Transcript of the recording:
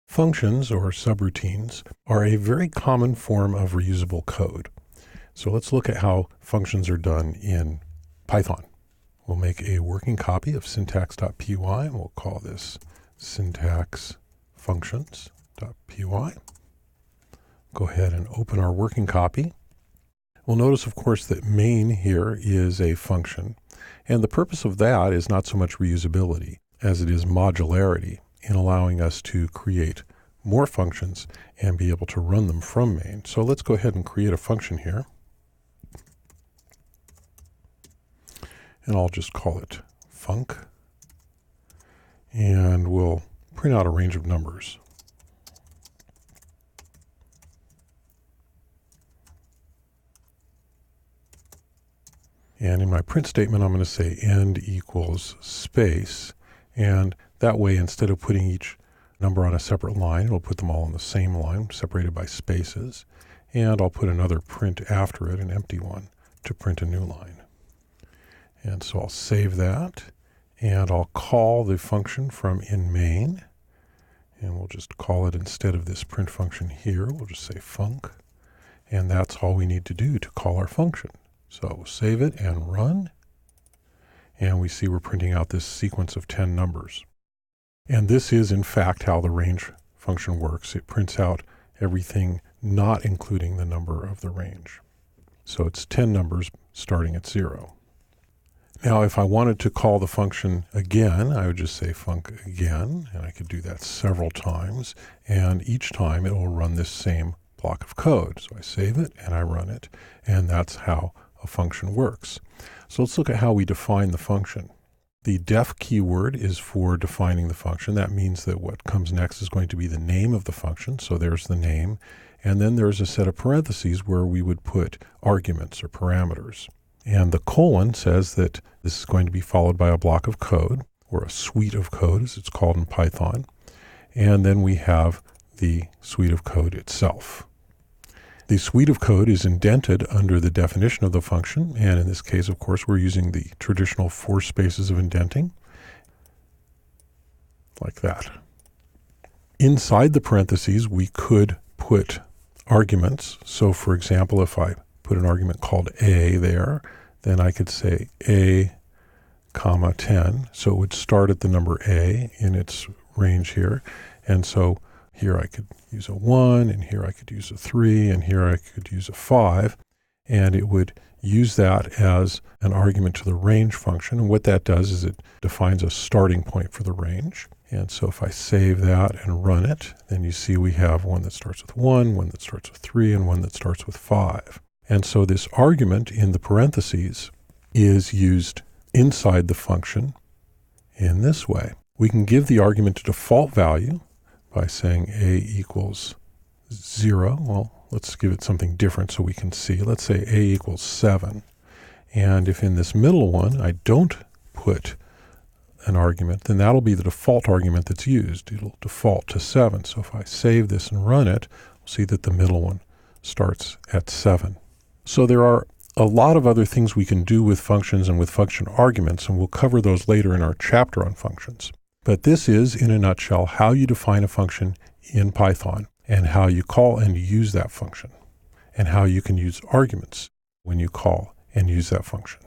Functions, or subroutines, are a very common form of reusable code. So let's look at how functions are done in Python. We'll make a working copy of syntax.py, and we'll call this syntax functions.py. Go ahead and open our working copy. We'll notice, of course, that main here is a function, and the purpose of that is not so much reusability as it is modularity, in allowing us to create more functions and be able to run them from main. So let's go ahead and create a function here. And I'll just call it func. And we'll print out a range of numbers. And in my print statement, I'm going to say end equals space. And that way, instead of putting each number on a separate line, it'll put them all on the same line, separated by spaces. And I'll put another print after it, an empty one, to print a new line. And so I'll save that, and I'll call the function from in main. And we'll just call it, instead of this print function here, we'll just say func. And that's all we need to do to call our function. So we'll save it and run. And we see we're printing out this sequence of 10 numbers. And this is, in fact, how the range function works. It prints out everything not including the number of the range. So it's 10 numbers starting at 0. Now, if I wanted to call the function again, I would just say func again, and I could do that several times. And each time it will run this same block of code. So I save it and I run it, and that's how a function works. So let's look at how we define the function. The def keyword is for defining the function. That means that what comes next is going to be the name of the function. So there's the name. And then there's a set of parentheses where we would put arguments or parameters. And the colon says that this is going to be followed by a block of code, or a suite of code as it's called in Python. And then we have the suite of code itself. The suite of code is indented under the definition of the function, and in this case, of course, we're using the traditional 4 spaces of indenting, like that. Inside the parentheses, we could put arguments. So, for example, if I put an argument called a there, then I could say a, comma 10. So it would start at the number a in its range here, and so here I could use a 1, and here I could use a 3, and here I could use a 5, and it would use that as an argument to the range function. And what that does is it defines a starting point for the range. And so if I save that and run it, then you see we have one that starts with 1, one that starts with 3, and one that starts with 5. And so this argument in the parentheses is used inside the function in this way. We can give the argument a default value by saying a equals 0. Well, let's give it something different so we can see. Let's say a equals 7. And if in this middle one I don't put an argument, then that'll be the default argument that's used. It'll default to 7. So if I save this and run it, we'll see that the middle one starts at 7. So there are a lot of other things we can do with functions and with function arguments, and we'll cover those later in our chapter on functions. But this is, in a nutshell, how you define a function in Python, and how you call and use that function, and how you can use arguments when you call and use that function.